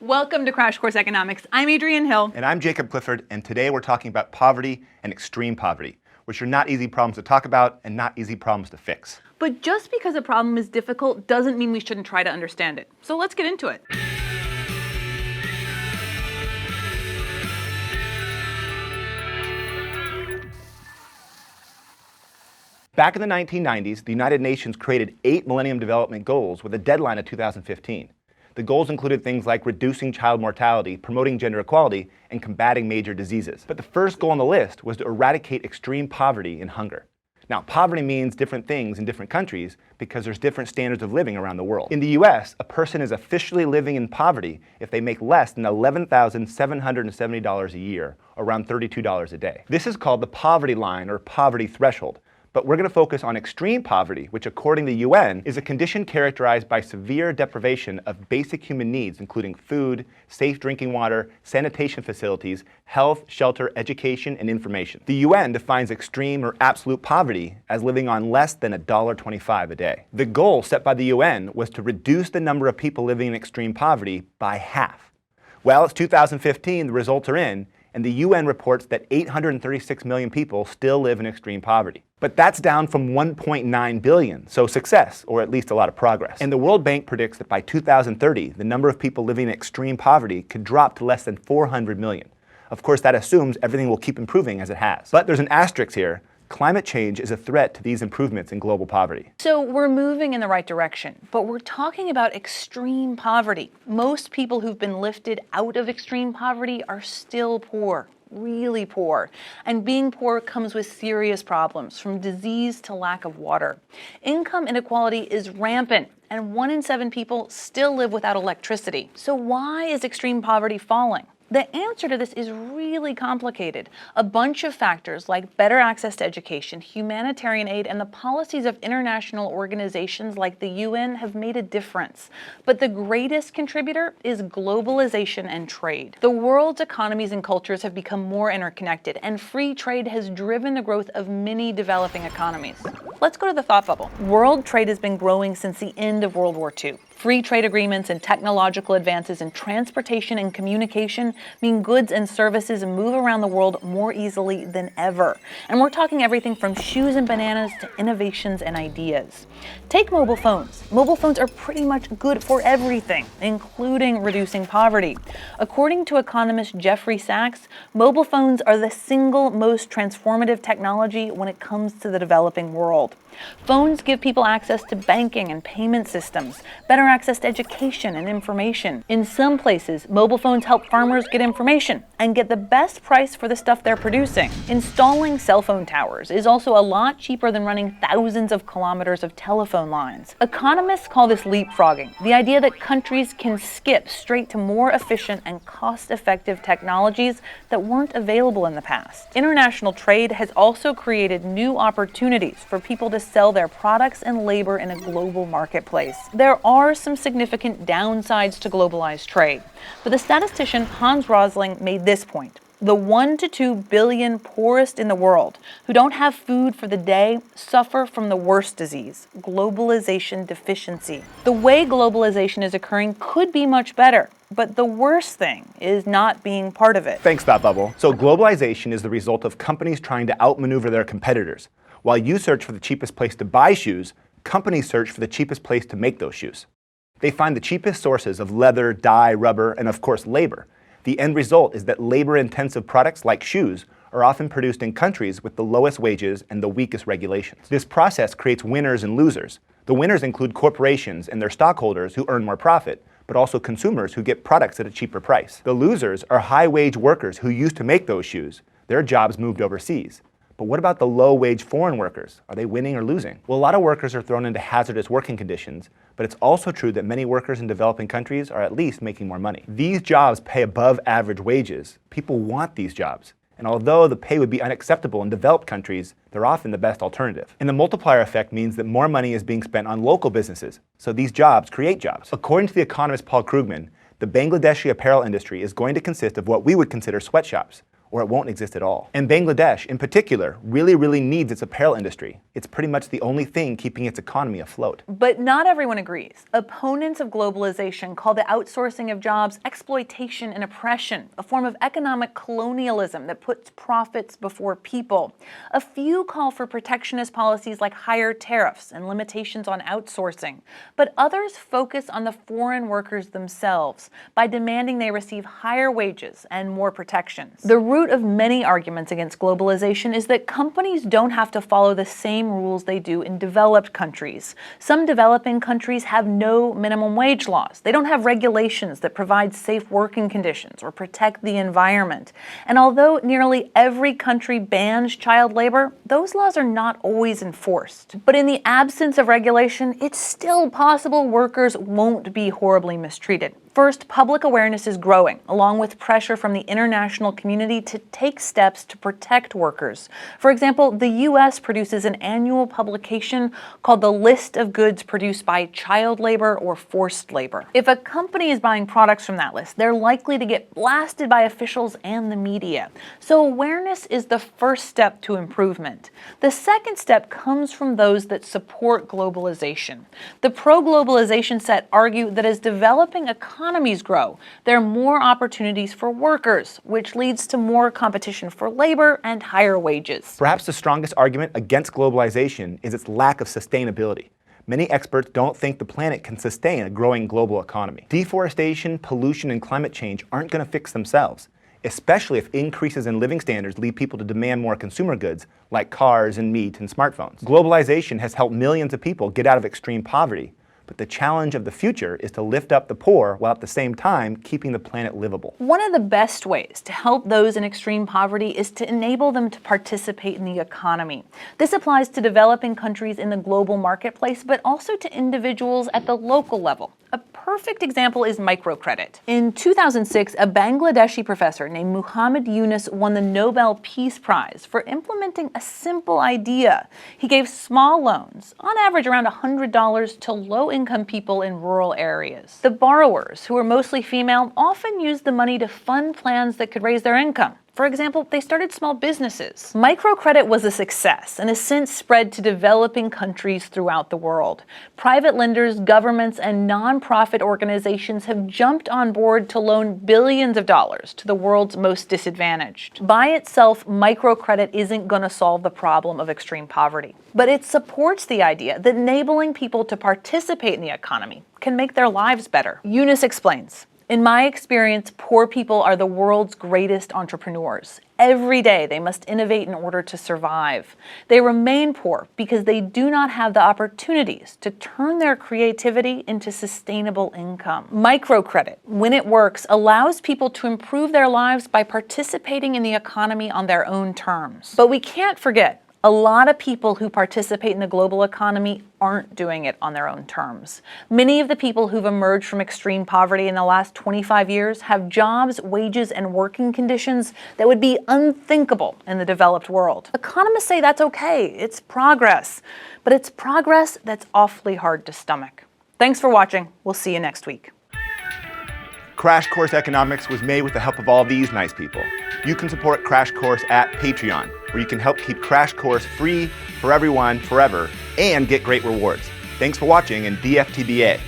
Welcome to Crash Course Economics. I'm Adriene Hill. And I'm Jacob Clifford, and today we're talking about poverty and extreme poverty, which are not easy problems to talk about and not easy problems to fix. But just because a problem is difficult doesn't mean we shouldn't try to understand it. So let's get into it. Back in the 1990s, the United Nations created 8 Millennium Development Goals with a deadline of 2015. The goals included things like reducing child mortality, promoting gender equality, and combating major diseases. But the first goal on the list was to eradicate extreme poverty and hunger. Now, poverty means different things in different countries because there's different standards of living around the world. In the US, a person is officially living in poverty if they make less than $11,770 a year, or around $32 a day. This is called the poverty line or poverty threshold. But we're going to focus on extreme poverty, which according to the UN is a condition characterized by severe deprivation of basic human needs, including food, safe drinking water, sanitation facilities, health, shelter, education, and information. The UN defines extreme or absolute poverty as living on less than $1.25 a day. The goal set by the UN was to reduce the number of people living in extreme poverty by half. Well, it's 2015, the results are in, and the UN reports that 836 million people still live in extreme poverty. But that's down from 1.9 billion, so success, or at least a lot of progress. And the World Bank predicts that by 2030, the number of people living in extreme poverty could drop to less than 400 million. Of course, that assumes everything will keep improving as it has. But there's an asterisk here. Climate change is a threat to these improvements in global poverty. So we're moving in the right direction, but we're talking about extreme poverty. Most people who've been lifted out of extreme poverty are still poor, really poor. And being poor comes with serious problems, from disease to lack of water. Income inequality is rampant, and 1 in 7 people still live without electricity. So why is extreme poverty falling? The answer to this is really complicated. A bunch of factors like better access to education, humanitarian aid, and the policies of international organizations like the UN have made a difference. But the greatest contributor is globalization and trade. The world's economies and cultures have become more interconnected, and free trade has driven the growth of many developing economies. Let's go to the thought bubble. World trade has been growing since the end of World War II. Free trade agreements and technological advances in transportation and communication mean goods and services move around the world more easily than ever. And we're talking everything from shoes and bananas to innovations and ideas. Take mobile phones. Mobile phones are pretty much good for everything, including reducing poverty. According to economist Jeffrey Sachs, mobile phones are the single most transformative technology when it comes to the developing world. Phones give people access to banking and payment systems, better access to education and information. In some places, mobile phones help farmers get information and get the best price for the stuff they're producing. Installing cell phone towers is also a lot cheaper than running thousands of kilometers of telephone lines. Economists call this leapfrogging, the idea that countries can skip straight to more efficient and cost-effective technologies that weren't available in the past. International trade has also created new opportunities for people to sell their products and labor in a global marketplace. There are some significant downsides to globalized trade, but the statistician Hans Rosling made this point. The 1 to 2 billion poorest in the world who don't have food for the day suffer from the worst disease, globalization deficiency. The way globalization is occurring could be much better, but the worst thing is not being part of it. Thanks, Thought Bubble. So globalization is the result of companies trying to outmaneuver their competitors. While you search for the cheapest place to buy shoes, companies search for the cheapest place to make those shoes. They find the cheapest sources of leather, dye, rubber, and of course labor. The end result is that labor-intensive products like shoes are often produced in countries with the lowest wages and the weakest regulations. This process creates winners and losers. The winners include corporations and their stockholders who earn more profit, but also consumers who get products at a cheaper price. The losers are high-wage workers who used to make those shoes. Their jobs moved overseas. But what about the low-wage foreign workers? Are they winning or losing? Well, a lot of workers are thrown into hazardous working conditions, but it's also true that many workers in developing countries are at least making more money. These jobs pay above average wages. People want these jobs. And although the pay would be unacceptable in developed countries, they're often the best alternative. And the multiplier effect means that more money is being spent on local businesses, so these jobs create jobs. According to the economist Paul Krugman, the Bangladeshi apparel industry is going to consist of what we would consider sweatshops, or it won't exist at all. And Bangladesh, in particular, really needs its apparel industry. It's pretty much the only thing keeping its economy afloat. But not everyone agrees. Opponents of globalization call the outsourcing of jobs exploitation and oppression, a form of economic colonialism that puts profits before people. A few call for protectionist policies like higher tariffs and limitations on outsourcing. But others focus on the foreign workers themselves by demanding they receive higher wages and more protections. The root of many arguments against globalization is that companies don't have to follow the same rules they do in developed countries. Some developing countries have no minimum wage laws. They don't have regulations that provide safe working conditions or protect the environment. And although nearly every country bans child labor, those laws are not always enforced. But in the absence of regulation, it's still possible workers won't be horribly mistreated. First, public awareness is growing, along with pressure from the international community to take steps to protect workers. For example, the U.S. produces an annual publication called the List of Goods Produced by Child Labor or Forced Labor. If a company is buying products from that list, they're likely to get blasted by officials and the media. So awareness is the first step to improvement. The second step comes from those that support globalization. The pro-globalization set argue that as developing economies grow, there are more opportunities for workers, which leads to more competition for labor and higher wages. Perhaps the strongest argument against globalization is its lack of sustainability. Many experts don't think the planet can sustain a growing global economy. Deforestation, pollution, and climate change aren't going to fix themselves, especially if increases in living standards lead people to demand more consumer goods like cars and meat and smartphones. Globalization has helped millions of people get out of extreme poverty, but the challenge of the future is to lift up the poor while at the same time keeping the planet livable. One of the best ways to help those in extreme poverty is to enable them to participate in the economy. This applies to developing countries in the global marketplace, but also to individuals at the local level. A perfect example is microcredit. In 2006, a Bangladeshi professor named Muhammad Yunus won the Nobel Peace Prize for implementing a simple idea. He gave small loans, on average around $100, to low-income people in rural areas. The borrowers, who were mostly female, often used the money to fund plans that could raise their income. For example, they started small businesses. Microcredit was a success and has since spread to developing countries throughout the world. Private lenders, governments, and nonprofit organizations have jumped on board to loan billions of dollars to the world's most disadvantaged. By itself, microcredit isn't going to solve the problem of extreme poverty, but it supports the idea that enabling people to participate in the economy can make their lives better. Yunus explains, "In my experience, poor people are the world's greatest entrepreneurs. Every day they must innovate in order to survive. They remain poor because they do not have the opportunities to turn their creativity into sustainable income." Microcredit, when it works, allows people to improve their lives by participating in the economy on their own terms. But we can't forget, a lot of people who participate in the global economy aren't doing it on their own terms. Many of the people who've emerged from extreme poverty in the last 25 years have jobs, wages, and working conditions that would be unthinkable in the developed world. Economists say that's okay, it's progress, but it's progress that's awfully hard to stomach. Thanks for watching. We'll see you next week. Crash Course Economics was made with the help of all these nice people. You can support Crash Course at Patreon, where you can help keep Crash Course free for everyone forever and get great rewards. Thanks for watching, and DFTBA.